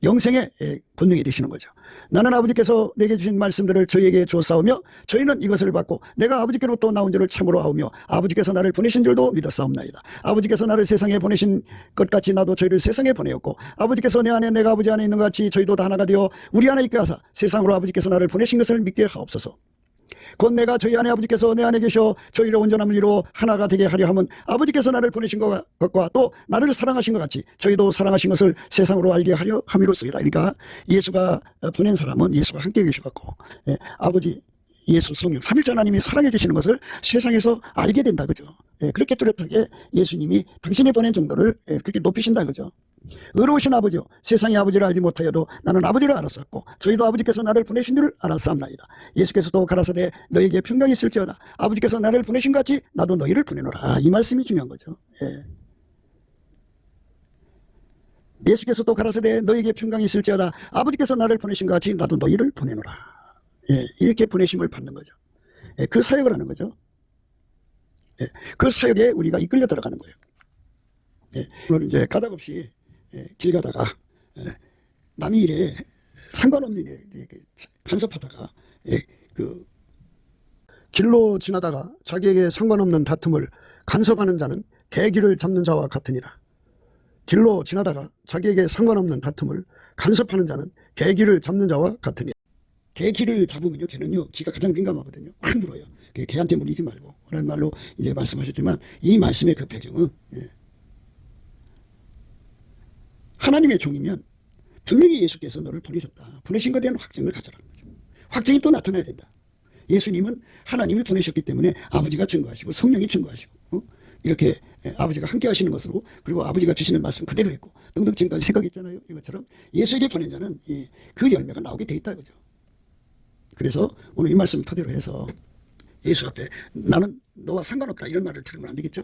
영생의 본능이 되시는 거죠. 나는 아버지께서 내게 주신 말씀들을 저희에게 주었사오며 저희는 이것을 받고 내가 아버지께로부터 나온 줄을 참으로 아오며 아버지께서 나를 보내신 줄도 믿었사옵나이다. 아버지께서 나를 세상에 보내신 것 같이 나도 저희를 세상에 보내었고 아버지께서 내 안에 내가 아버지 안에 있는 것 같이 저희도 다 하나가 되어 우리 안에 있게 하사 세상으로 아버지께서 나를 보내신 것을 믿게 하옵소서. 곧 내가 저희 안에 아버지께서 내 안에 계셔 저희를 온전함을 이루어 하나가 되게 하려 함은 아버지께서 나를 보내신 것과 또 나를 사랑하신 것 같이 저희도 사랑하신 것을 세상으로 알게 하려 함이로쓰이다. 그러니까 예수가 보낸 사람은 예수가 함께 계셔갖고 아버지 예수 성령 삼일째 하나님이 사랑해 주시는 것을 세상에서 알게 된다 그죠. 그렇게 뚜렷하게 예수님이 당신이 보낸 정도를 그렇게 높이신다 그죠. 의로우신 아버지요 세상의 아버지를 알지 못하여도 나는 아버지를 알았었고 저희도 아버지께서 나를 보내신 줄을 알았사옵나이다. 예수께서도 가라사대 너희에게 평강이 있을지어다 아버지께서 나를 보내신 것 같이 나도 너희를 보내노라. 이 말씀이 중요한 거죠. 예수께서도 가라사대 너희에게 평강이 있을지어다 아버지께서 나를 보내신 것 같이 나도 너희를 보내노라. 이렇게 보내심을 받는 거죠. 그 사역을 하는 거죠. 그 사역에 우리가 이끌려 들어가는 거예요. 오늘 이제 가닥없이 길 가다가 남의 일에 상관없는 일에 간섭하다가 그 길로 지나다가 자기에게 상관없는 다툼을 간섭하는 자는 개길을 잡는 자와 같으니라. 길로 지나다가 자기에게 상관없는 다툼을 간섭하는 자는 개길을 잡는 자와 같으니라. 개길을 잡으면요, 개는요, 기가 가장 민감하거든요. 확 물어요. 개한테 물리지 말고. 그런 말로 이제 말씀하셨지만 이 말씀의 그 배경은 하나님의 종이면 분명히 예수께서 너를 보내셨다. 보내신 것에 대한 확증을 가져라는 거죠. 확증이 또 나타나야 된다. 예수님은 하나님이 보내셨기 때문에 아버지가 증거하시고 성령이 증거하시고 이렇게 아버지가 함께 하시는 것으로, 그리고 아버지가 주시는 말씀 그대로 했고 등등 지금까지 생각했잖아요. 이것처럼 예수에게 보낸 자는 그 열매가 나오게 돼 있다 이거죠. 그래서 오늘 이 말씀을 토대로 해서 예수 앞에 나는 너와 상관없다 이런 말을 들으면 안 되겠죠.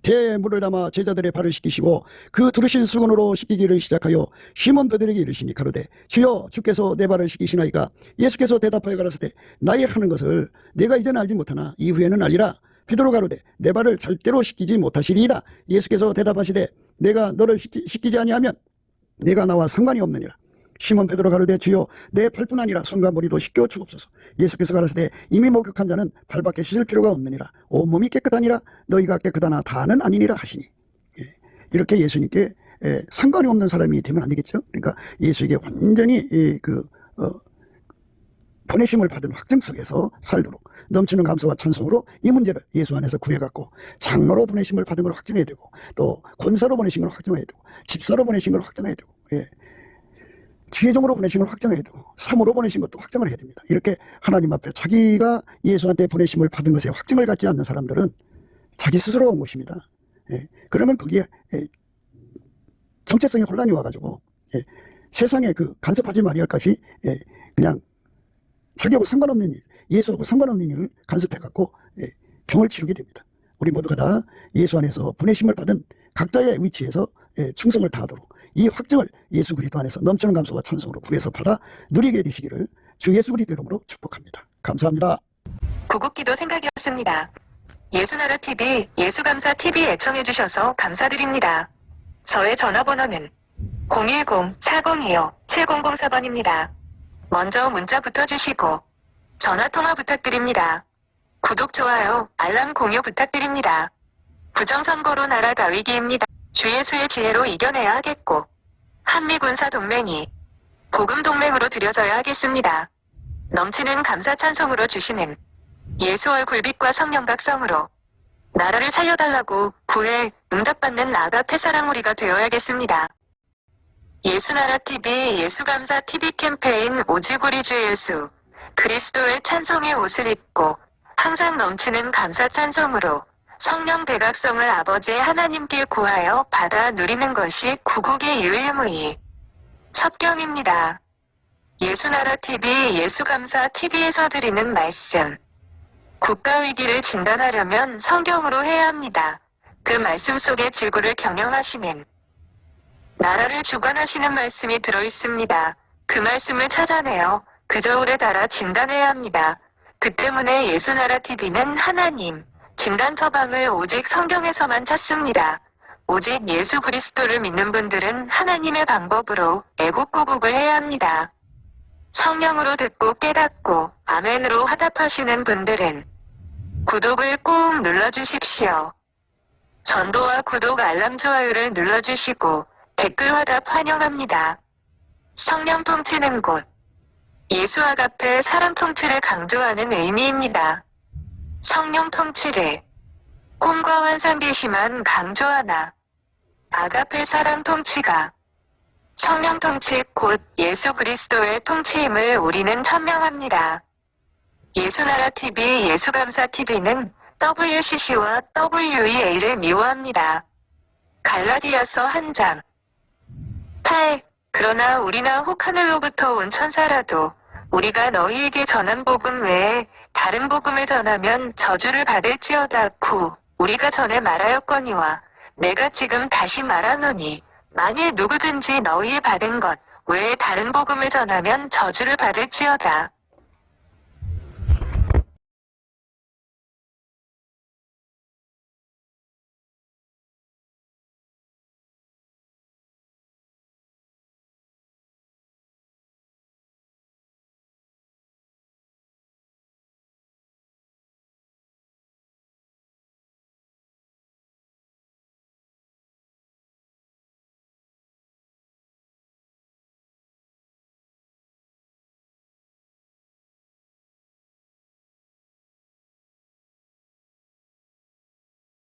대물을 담아 제자들의 발을 씻기시고 그 두르신 수건으로 씻기기를 시작하여 시몬 베드로에게 이르시니 가로되 주여 주께서 내 발을 씻기시나이까. 예수께서 대답하여 가라사대 나의 하는 것을 내가 이제는 알지 못하나 이후에는 알리라. 베드로 가로되 내 발을 절대로 씻기지 못하시리이다. 예수께서 대답하시되 내가 너를 씻기지 아니하면 내가 나와 상관이 없느니라. 시몬 베드로 가로되 주여 내 발뿐 아니라 손과 머리도 씻겨 주옵소서. 예수께서 가라사대 이미 목욕한 자는 발밖에 씻을 필요가 없느니라. 온몸이 깨끗하니라. 너희가 깨끗하나 다는 아니니라 하시니. 이렇게 예수님께 상관이 없는 사람이 되면 안 되겠죠. 그러니까 예수에게 완전히 보내심을 받은 확증 속에서 살도록 넘치는 감사와 찬송으로 이 문제를 예수 안에서 구해갖고 장로로 보내심을 받은 걸 확증해야 되고, 또 권사로 보내신 걸 확증해야 되고, 집사로 보내신 걸 확증해야 되고, 지혜종으로 보내신 걸 확정해야 되고, 사모로 보내신 것도 확정을 해야 됩니다. 이렇게 하나님 앞에 자기가 예수한테 보내심을 받은 것에 확증을 갖지 않는 사람들은 자기 스스로 온 것입니다. 그러면 거기에 정체성의 혼란이 와가지고 세상에 그 간섭하지 말아야 할 것이 그냥 자기하고 상관없는 일, 예수하고 상관없는 일을 간섭해갖고 병을 치르게 됩니다. 우리 모두가 다 예수 안에서 보내심을 받은 각자의 위치에서 충성을 다하도록 이 확증을 예수 그리스도 안에서 넘치는 감사와 찬송으로 구해서 받아 누리게 되시기를 주 예수 그리스도 이름으로 축복합니다. 감사합니다. 구국기도 생각이었습니다. 예수나라TV, 예수감사TV 애청해 주셔서 감사드립니다. 저의 전화번호는 010-402-7004번입니다. 먼저 문자부터 주시고 전화통화 부탁드립니다. 구독, 좋아요, 알람 공유 부탁드립니다. 부정선거로 나라가 위기입니다. 주 예수의 지혜로 이겨내야 하겠고 한미군사동맹이 복음동맹으로 들여져야 하겠습니다. 넘치는 감사 찬송으로 주시는 예수 얼굴빛과 성령 각성으로 나라를 살려달라고 구해 응답받는 아가페 사랑 우리가 되어야겠습니다. 예수나라TV, 예수감사TV 캠페인 오직 우리 주 예수 그리스도의 찬송의 옷을 입고 항상 넘치는 감사 찬송으로 성령 대각성을 아버지 하나님께 구하여 받아 누리는 것이 구국의 유일무이 첩경입니다. 예수나라TV, 예수감사TV에서 드리는 말씀. 국가위기를 진단하려면 성경으로 해야 합니다. 그 말씀 속에 지구를 경영하시는, 나라를 주관하시는 말씀이 들어있습니다. 그 말씀을 찾아내어 그 저울에 달아 진단해야 합니다. 그 때문에 예수나라TV는 하나님, 진단 처방을 오직 성경에서만 찾습니다. 오직 예수 그리스도를 믿는 분들은 하나님의 방법으로 애국구국을 해야 합니다. 성령으로 듣고 깨닫고 아멘으로 화답하시는 분들은 구독을 꼭 눌러주십시오. 전도와 구독, 알람, 좋아요를 눌러주시고 댓글 화답 환영합니다. 성령 통치는 곳, 예수 아가페 사랑 통치를 강조하는 의미입니다. 성령 통치를 꿈과 환상 계시만 강조하나 아가페 사랑 통치가 성령 통치 곧 예수 그리스도의 통치임을 우리는 천명합니다. 예수나라TV, 예수감사TV는 WCC와 WEA를 미워합니다. 갈라디아서 1장 8. 그러나 우리나 혹 하늘로부터 온 천사라도 우리가 너희에게 전한 복음 외에 다른 복음을 전하면 저주를 받을지어다. 9. 우리가 전에 말하였거니와 내가 지금 다시 말하노니 만일 누구든지 너희의 받은 것 외에 다른 복음을 전하면 저주를 받을지어다.